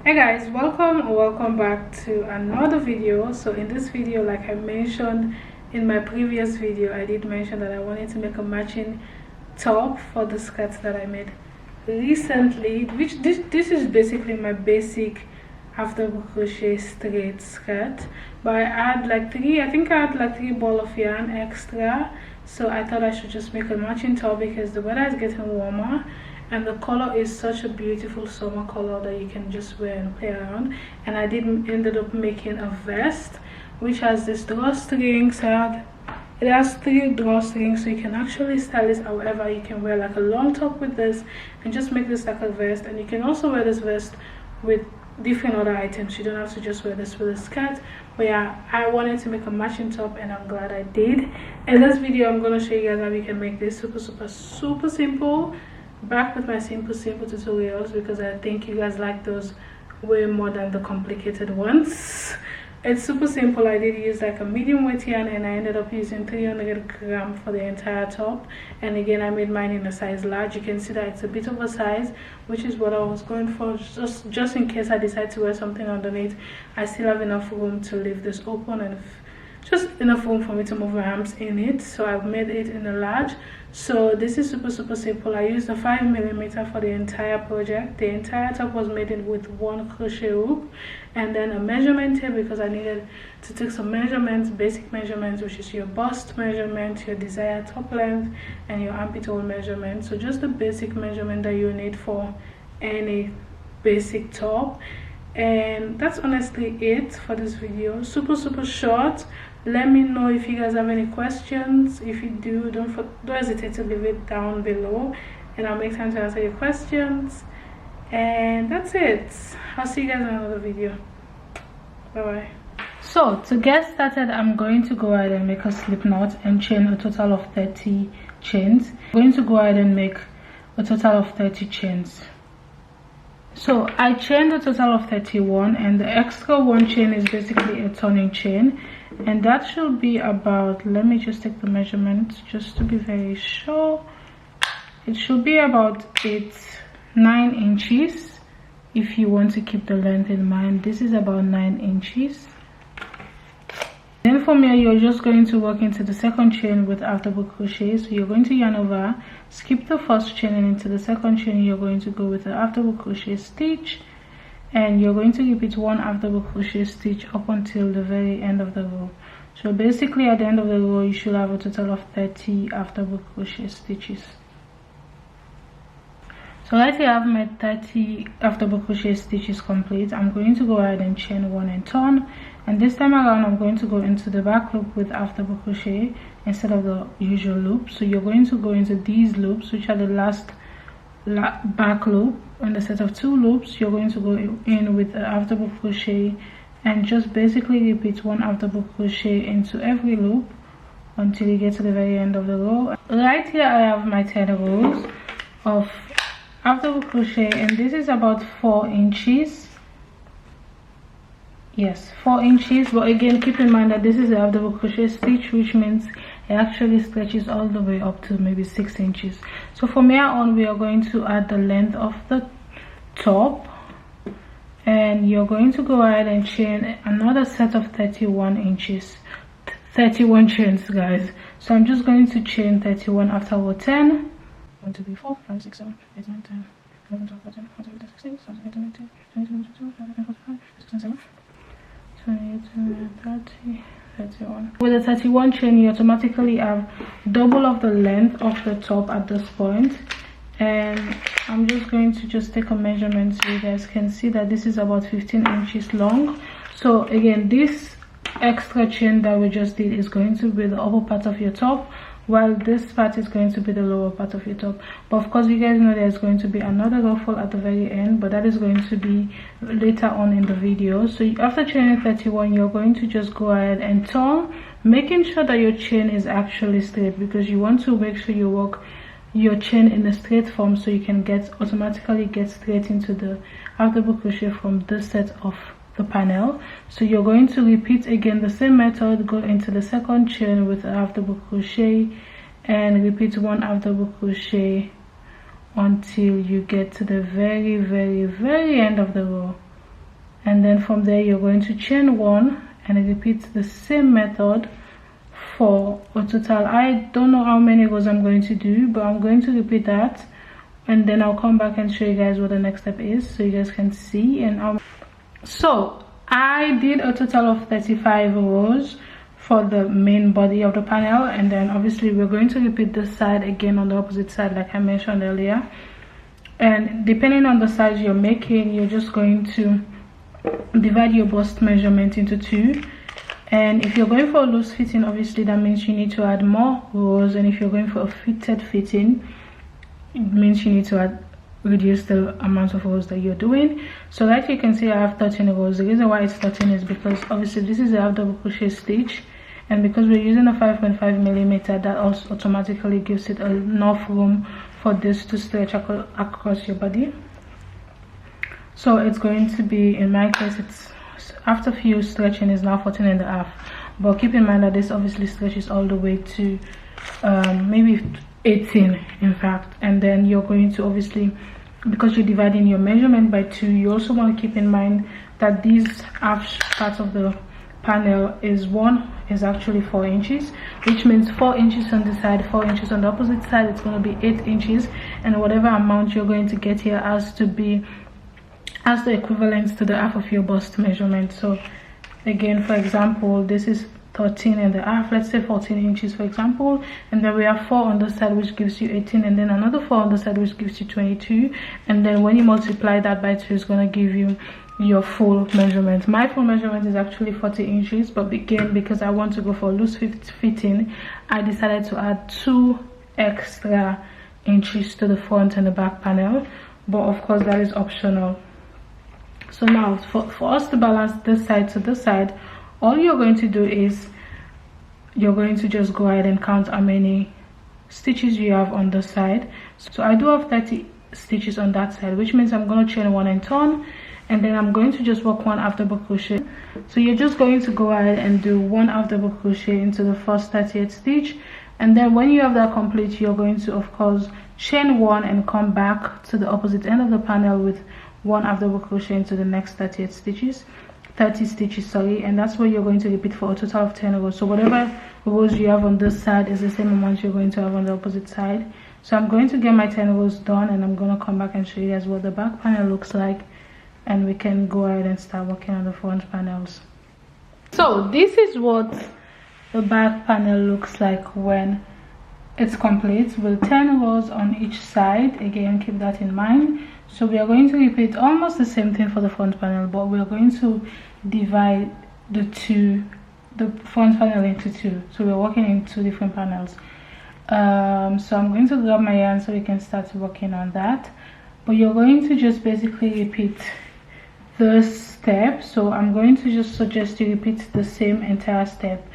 Hey guys, welcome or welcome back to another video. So in this video, like I mentioned in my previous video, I did mention that I wanted to make a matching top for the skirt that I made recently, which this is basically my basic after crochet straight skirt, but I had like three ball of yarn extra, so I thought I should just make a matching top because the weather is getting warmer and the color is such a beautiful summer color that you can just wear and play around. And I ended up making a vest which has this drawstrings. It has 3 drawstrings, so you can actually style this however. You can wear like a long top with this and just make this like a vest, and you can also wear this vest with different other items. You don't have to just wear this with a skirt. But yeah, I wanted to make a matching top and I'm glad I did. In this video I'm going to show you guys how you can make this super simple. Back with my simple tutorials because I think you guys like those way more than the complicated ones. It's super simple. I did use like a medium weight yarn and I ended up using 300 grams for the entire top, and again I made mine in a size large. You can see that it's a bit of a size, which is what I was going for, just in case I decide to wear something underneath. I still have enough room to leave this open and just enough room for me to move my arms in it, so I've made it in a large. So this is super simple. I used a 5mm for the entire project. The entire top was made with 1 crochet hook and then a measurement tape because I needed to take some measurements, basic measurements, which is your bust measurement, your desired top length, and your armpit hole measurement. So just the basic measurement that you need for any basic top. And that's honestly it for this video. Super short. Let me know if you guys have any questions. If you do, don't hesitate to leave it down below and I'll make time to answer your questions. And that's it. I'll see you guys in another video. Bye bye. So to get started, I'm going to go ahead and make a slip knot and chain a total of 30 chains. I'm going to go ahead and make a total of 30 chains. So I chained a total of 31, and the extra 1 chain is basically a turning chain, and that should be about, let me just take the measurement just to be very sure. It should be about 9 inches if you want to keep the length in mind. This is about 9 inches. Then from here you're just going to work into the second chain with after book crochet. So you're going to yarn over, skip the first chain, and into the second chain you're going to go with the after book crochet stitch, and you're going to repeat 1 after book crochet stitch up until the very end of the row. So basically at the end of the row you should have a total of 30 after book crochet stitches. So right here I have my 30 after book crochet stitches complete. I'm going to go ahead and chain 1 and turn, and this time around I'm going to go into the back loop with after book crochet instead of the usual loop. So you're going to go into these loops, which are the last back loop on the set of 2 loops. You're going to go in with the after book crochet and just basically repeat 1 after book crochet into every loop until you get to the very end of the row. Right here I have my 10 rows of after book crochet, and this is about 4 inches. Yes, 4 inches, but again keep in mind that this is the after book crochet stitch, which means it actually stretches all the way up to maybe 6 inches. So from here on we are going to add the length of the top, and you're going to go ahead and chain another set of 31 inches, 31 chains, guys. So I'm just going to chain 31 after row 10. 1, 2, 3, 4, 5, 6, 7, 8, 9, 10, 11, 12, 13, 14, 15, 16, 17, 18, 19, 20, 21, 22, 23, 24, 25, 26, 27, 28, 29, 30, 31. With the 31 chain you automatically have double of the length of the top at this point, and I'm just going to take a measurement so you guys can see that this is about 15 inches long. So again, this extra chain that we just did is going to be the upper part of your top, while this part is going to be the lower part of your top. But of course you guys know there's going to be another ruffle at the very end, but that is going to be later on in the video. So after chaining 31 you're going to just go ahead and turn, making sure that your chain is actually straight, because you want to make sure you work your chain in a straight form so you can automatically get straight into the after book crochet from this set of the panel. So you're going to repeat again the same method, go into the second chain with after book crochet and repeat 1 after book crochet until you get to the very end of the row. and then from there you're going to chain 1 and repeat the same method for a total. I don't know how many rows I'm going to do, but I'm going to repeat that, and then I'll come back and show you guys what the next step is so you guys can see. And so I did a total of 35 rows for the main body of the panel, and then obviously we're going to repeat this side again on the opposite side like I mentioned earlier. And depending on the size you're making, you're just going to divide your bust measurement into 2. And if you're going for a loose fitting, obviously that means you need to add more rows, and if you're going for a fitted fitting, it means you need to reduce the amount of rows that you're doing. So like you can see, I have 13 rows. The reason why it's 13 is because obviously this is a half double crochet stitch, and because we're using a 5.5 millimeter, that also automatically gives it enough room for this to stretch across your body. So it's going to be, in my case, it's after few stretching is now 14.5, but keep in mind that this obviously stretches all the way to maybe 18 in fact. And then you're going to obviously, because you're dividing your measurement by 2, you also want to keep in mind that these half parts of the panel is actually 4 inches, which means 4 inches on this side, 4 inches on the opposite side. It's going to be 8 inches, and whatever amount you're going to get here has to be as the equivalent to the half of your bust measurement. So again, for example, this is 13.5, let's say 14 inches for example, and then we have 4 on the side which gives you 18, and then another 4 on the side which gives you 22, and then when you multiply that by 2, it's going to give you your full measurement. My full measurement is actually 40 inches, but again, because I want to go for loose fitting, I decided to add 2 extra inches to the front and the back panel, but of course that is optional. So now for us to balance this side to this side, all you're going to do is you're going to just go ahead and count how many stitches you have on the side. So I do have 30 stitches on that side, which means I'm going to chain 1 and turn, and then I'm going to just work 1 half double crochet. So you're just going to go ahead and do 1 half double crochet into the first 38 stitch, and then when you have that complete, you're going to of course chain 1 and come back to the opposite end of the panel with 1 half double crochet into the next 30 stitches, sorry, and that's what you're going to repeat for a total of 10 rows. So whatever rows you have on this side is the same amount you're going to have on the opposite side. So I'm going to get my 10 rows done, and I'm going to come back and show you guys what the back panel looks like, and we can go ahead and start working on the front panels. So this is what the back panel looks like when it's complete, with 10 rows on each side. Again, keep that in mind. So we are going to repeat almost the same thing for the front panel, but we are going to divide the front panel into 2. So we're working in 2 different panels. So I'm going to grab my yarn so we can start working on that, but you're going to just basically repeat the step. So I'm going to just suggest you repeat the same entire step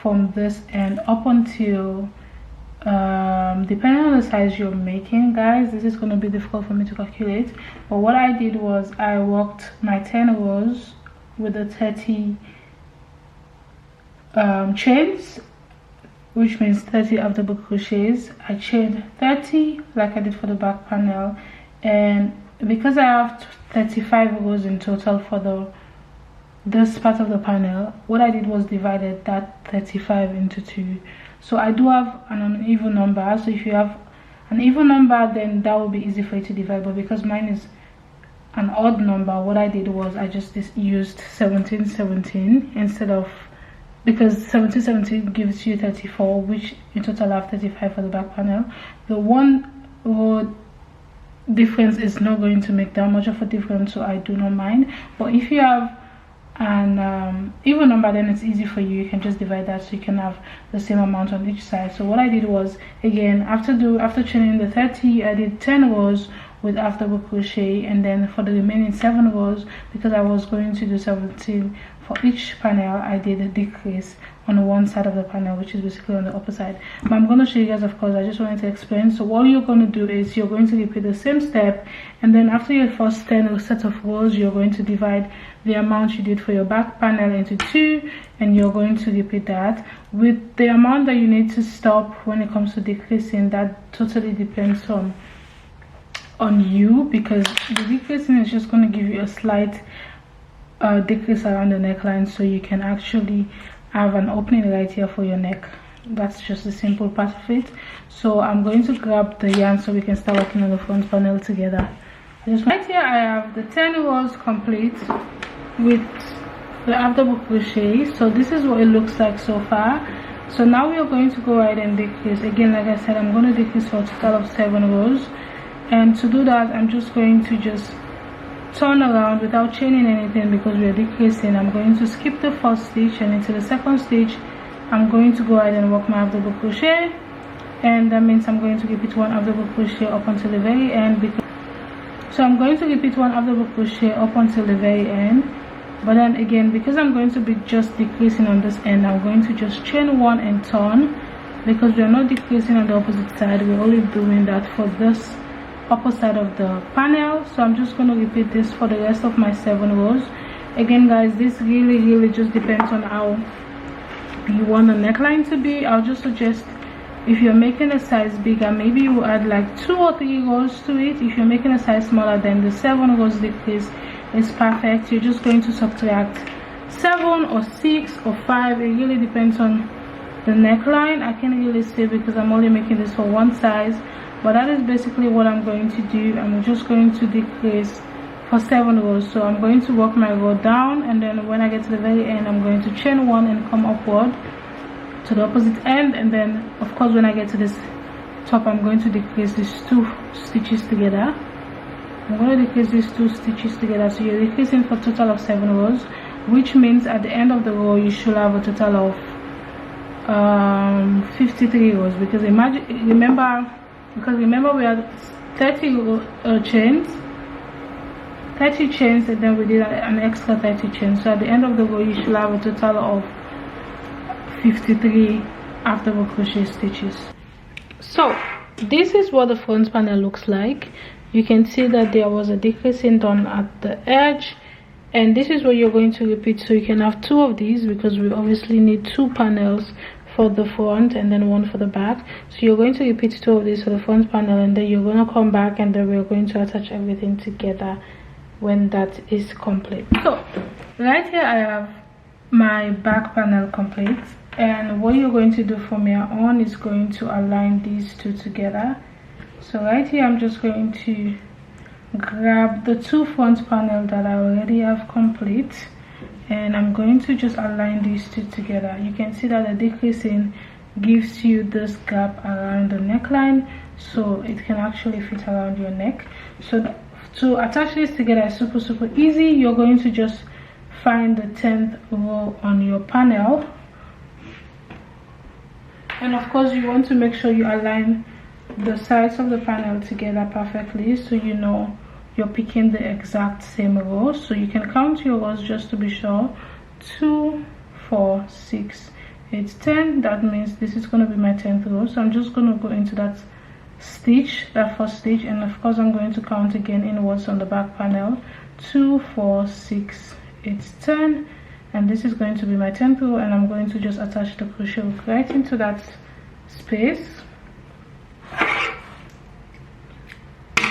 from this end up until depending on the size you're making, guys, this is going to be difficult for me to calculate, but what I did was I worked my 10 rows with the 30 chains, which means 30 half double crochets. I chained 30 like I did for the back panel, and because I have 35 rows in total for this part of the panel, what I did was divided that 35 into 2. So I do have an uneven number, so if you have an even number, then that will be easy for you to divide, but because mine is an odd number, what I did was I just used 1717 instead of, because 1717 gives you 34, which in total I have 35 for the back panel. The 1 row difference is not going to make that much of a difference, so I do not mind. But if you have an even number, then it's easy for you. You can just divide that so you can have the same amount on each side. So what I did was, again, after chaining the 30, I did 10 rows with half double crochet, and then for the remaining 7 rows, because I was going to do 17 for each panel, I did a decrease on one side of the panel, which is basically on the upper side. But I'm going to show you guys, of course. I just wanted to explain. So what you're going to do is you're going to repeat the same step, and then after your first 10 set of rows, you're going to divide the amount you did for your back panel into 2, and you're going to repeat that with the amount that you need to stop when it comes to decreasing. That totally depends on you, because the decreasing is just going to give you a slight decrease around the neckline, so you can actually have an opening right here for your neck. That's just the simple part of it. So I'm going to grab the yarn so we can start working on the front panel together. Right here I have the 10 rows complete with the after crochet. So this is what it looks like so far. So now we are going to go ahead and decrease again. Like I said, I'm going to decrease for a total of 7 rows, and to do that I'm just going to just turn around without chaining anything because we are decreasing. I'm going to skip the first stitch, and into the second stitch I'm going to go ahead and work my half double crochet, and that means I'm going to repeat 1 half double crochet up until the very end. So I'm going to repeat 1 half double crochet up until the very end, but then again, because I'm going to be just decreasing on this end, I'm going to just chain 1 and turn, because we are not decreasing on the opposite side, we're only doing that for this upper side of the panel. So I'm just going to repeat this for the rest of my 7 rows. Again guys, this really just depends on how you want the neckline to be. I'll just suggest, if you're making a size bigger, maybe you add like 2 or 3 rows to it. If you're making a size smaller, then the 7 rows decrease is perfect. You're just going to subtract 7 or 6 or 5. It really depends on the neckline. I can't really say because I'm only making this for one size, but that is basically what I'm going to do. I'm just going to decrease for 7 rows. So I'm going to work my row down, and then when I get to the very end, I'm going to chain 1 and come upward to the opposite end, and then of course when I get to this top, I'm going to decrease these 2 stitches together. I'm going to decrease these 2 stitches together. So you're decreasing for a total of 7 rows, which means at the end of the row you should have a total of 53 rows, because remember we had 30 chains, and then we did an extra 30 chains. So at the end of the row you should have a total of 53 after crochet stitches. So this is what the front panel looks like. You can see that there was a decreasing done at the edge, and this is what you're going to repeat. So you can have 2 of these, because we obviously need 2 panels for the front and then 1 for the back. So you're going to repeat 2 of these for the front panel, and then you're going to come back, and then we're going to attach everything together when that is complete. So right here I have my back panel complete, and what you're going to do from here on is going to align these 2 together. So right here I'm just going to grab the 2 front panel that I already have complete, and I'm going to just align these 2 together. You can see that the decreasing gives you this gap around the neckline, so it can actually fit around your neck. So to attach this together is super easy. You're going to just find the 10th row on your panel, and of course you want to make sure you align the sides of the panel together perfectly, so you know you're picking the exact same row. So you can count your rows just to be sure. 2, 4, 6, 8, 10. That means this is going to be my 10th row. So I'm just going to go into that stitch, that first stitch, and of course I'm going to count again inwards on the back panel. 2, 4, 6, 8, 10, and this is going to be my 10th row, and I'm going to just attach the crochet hook right into that space.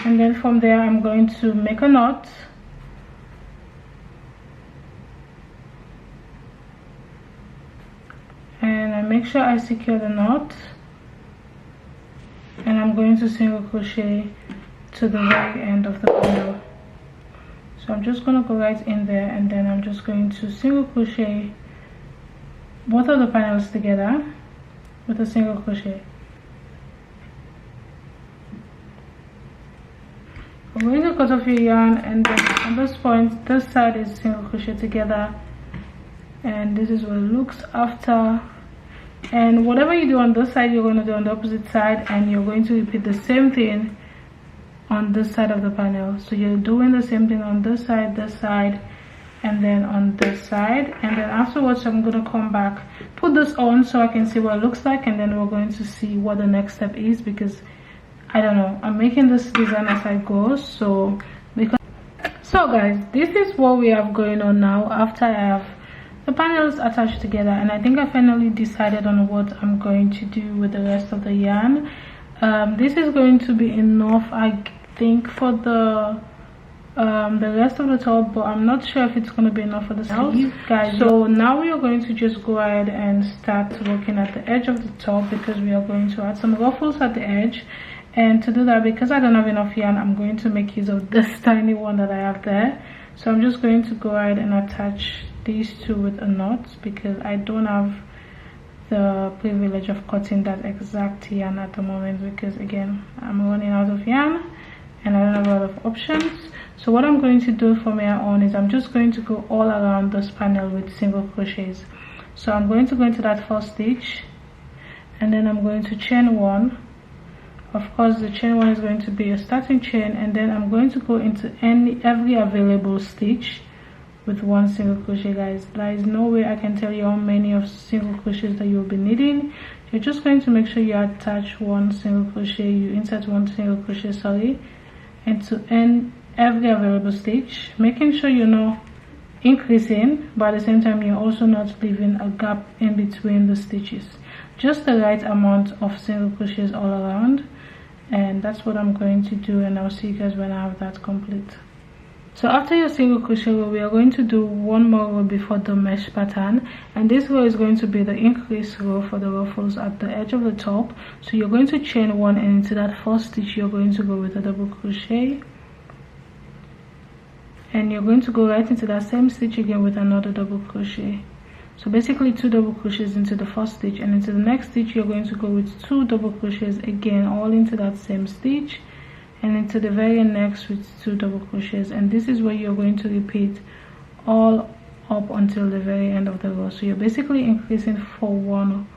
And then from there I'm going to make a knot, and I make sure I secure the knot, and I'm going to single crochet to the very end of the panel. So I'm just going to go right in there, and then I'm just going to single crochet both of the panels together with a single crochet. I'm going to cut off your yarn, and then on this point, this side is single crochet together, and this is what it looks after. And whatever you do on this side, you're going to do on the opposite side, and you're going to repeat the same thing on this side of the panel. So you're doing the same thing on this side, and then on this side, and then afterwards I'm going to come back, put this on so I can see what it looks like, and then we're going to see what the next step is, because I don't know, I'm making this design as I go. So guys, this is what we have going on now after I have the panels attached together, and I think I finally decided on what I'm going to do with the rest of the yarn. This is going to be enough, I think, for the the rest of the top, but I'm not sure if it's going to be enough for the sleeve, guys. So now we are going to just go ahead and start working at the edge of the top, because we are going to add some ruffles at the edge. And to do that, because I don't have enough yarn, I'm going to make use of this tiny one that I have there. So I'm just going to go ahead and attach these two with a knot, because I don't have the privilege of cutting that exact yarn at the moment, because again, I'm running out of yarn and I don't have a lot of options. So what I'm going to do from here on is I'm just going to go all around this panel with single crochets. So I'm going to go into that first stitch, and then I'm going to chain one. Of course, the chain one is going to be a starting chain, and then I'm going to go into every available stitch with one single crochet, guys. There is no way I can tell you how many of single crochets that you'll be needing. You're just going to make sure you attach one single crochet, you insert one single crochet, sorry, and to end every available stitch, making sure you're not increasing, but at the same time you're also not leaving a gap in between the stitches. Just the right amount of single crochets all around, and that's what I'm going to do, and I'll see you guys when I have that complete. So after your single crochet row, we are going to do one more row before the mesh pattern, and this row is going to be the increase row for the ruffles at the edge of the top. So you're going to chain one, and into that first stitch you're going to go with a double crochet, and you're going to go right into that same stitch again with another double crochet. So basically 2 double crochets into the first stitch, and into the next stitch you're going to go with 2 double crochets again, all into that same stitch, and into the very next with 2 double crochets. And this is where you're going to repeat all up until the very end of the row. So you're basically increasing for one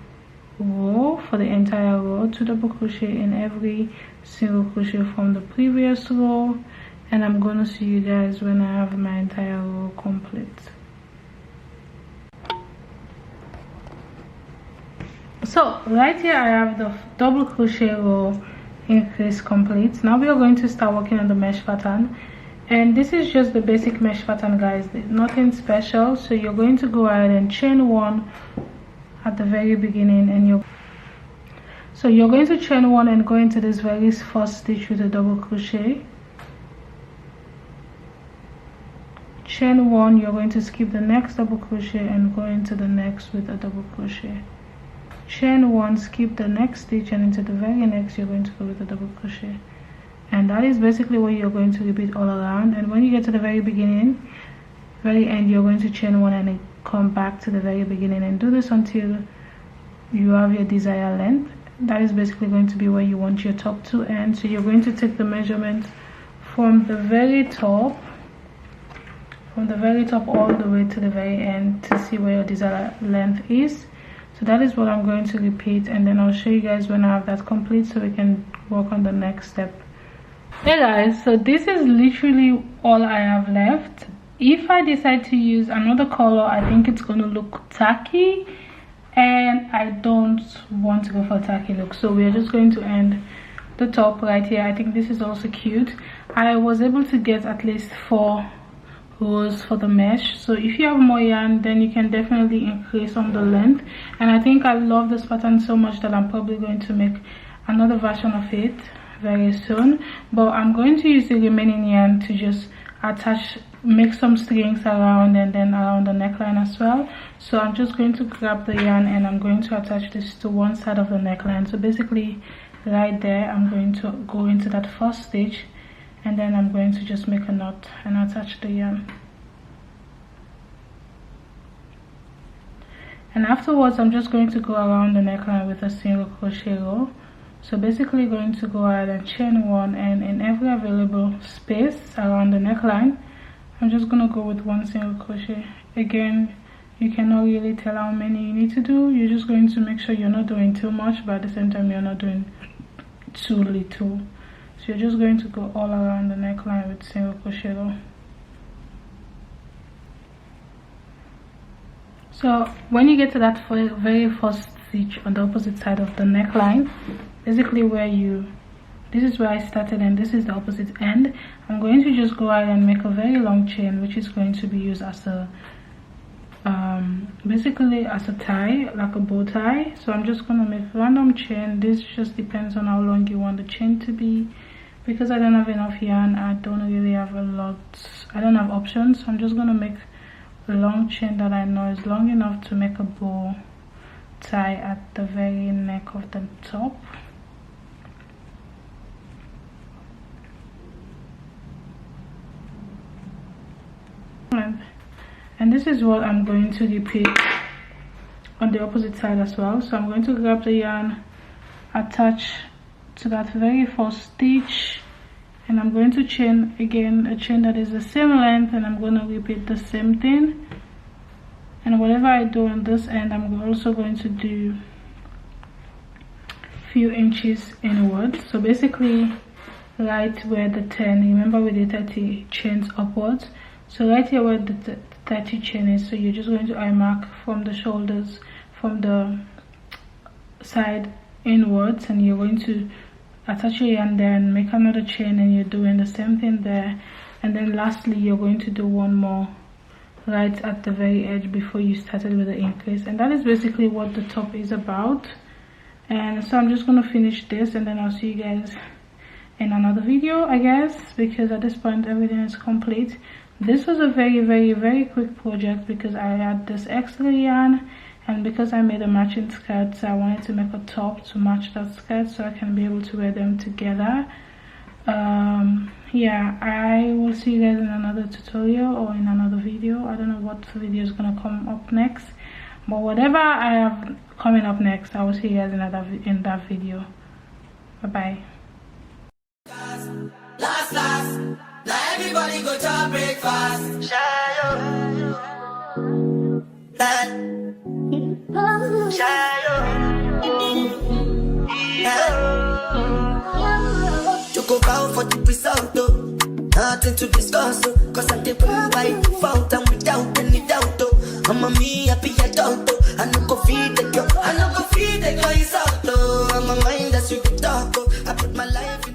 row, for the entire row, 2 double crochet in every single crochet from the previous row. And I'm going to see you guys when I have my entire row complete. So right here I have the double crochet row increase complete. Now we are going to start working on the mesh pattern, and this is just the basic mesh pattern, guys. There's nothing special. So you're going to go ahead and chain one at the very beginning, and you're going to chain one and go into this very first stitch with a double crochet. Chain one, you're going to skip the next double crochet and go into the next with a double crochet. Chain one, skip the next stitch, and into the very next you're going to go with a double crochet. And that is basically what you're going to repeat all around. And when you get to the very beginning, very end, you're going to chain one and come back to the very beginning, and do this until you have your desired length. That is basically going to be where you want your top to end. So you're going to take the measurement from the very top all the way to the very end to see where your desired length is. So that is what I'm going to repeat, and then I'll show you guys when I have that complete, so we can work on the next step. Hey guys, so this is literally all I have left. If I decide to use another color, I think it's going to look tacky, and I don't want to go for a tacky look. So we're just going to end the top right here. I think this is also cute. I was able to get at least 4 rows for the mesh, so if you have more yarn, then you can definitely increase on the length. And I think I love this pattern so much that I'm probably going to make another version of it very soon. But I'm going to use the remaining yarn to just attach, make some strings around, and then around the neckline as well. So I'm just going to grab the yarn and I'm going to attach this to one side of the neckline. So basically right there, I'm going to go into that first stitch, and then I'm going to just make a knot and attach the yarn. And afterwards, I'm just going to go around the neckline with a single crochet row. So basically going to go ahead and chain one, and in every available space around the neckline, I'm just going to go with 1 single crochet. Again, you cannot really tell how many you need to do. You're just going to make sure you're not doing too much, but at the same time you're not doing too little. So you're just going to go all around the neckline with single crochet row. So when you get to that very first stitch on the opposite side of the neckline, basically this is where I started and this is the opposite end, I'm going to just go ahead and make a very long chain, which is going to be used as a basically as a tie, like a bow tie. So I'm just going to make random chain. This just depends on how long you want the chain to be. because I don't have enough yarn, I don't really have I don't have options. So I'm just gonna make a long chain that I know is long enough to make a bow tie at the very neck of the top. And this is what I'm going to repeat on the opposite side as well. So I'm going to grab the yarn, attach to that very first stitch, and I'm going to chain again a chain that is the same length, and I'm going to repeat the same thing. And whatever I do on this end, I'm also going to do few inches inward. So basically right where the 10, remember we did 30 chains upwards, so right here where the 30 chain is, so you're just going to eye mark from the shoulders, from the side inwards, and you're going to attach your yarn there and make another chain, and you're doing the same thing there. And then lastly you're going to do one more right at the very edge before you started with the increase. And that is basically what the top is about. And so I'm just going to finish this, and then I'll see you guys in another video, I guess, because at this point everything is complete. This was a very quick project because I had this extra yarn, and because I made a matching skirt, so I wanted to make a top to match that skirt so I can be able to wear them together. Yeah, I will see you guys in another tutorial or in another video. I don't know what video is gonna come up next, but whatever I have coming up next, I will see you guys in that video. Bye bye. Last, now everybody go to breakfast. You go bow for the result, though. Nothing to discuss, oh. Cause I did win by default and without any doubt, oh. I'm a me happy adult, oh. I no go feed the girl, I no go feed the girl, it's out, oh. I'm a mind that's you can talk, oh. I put my life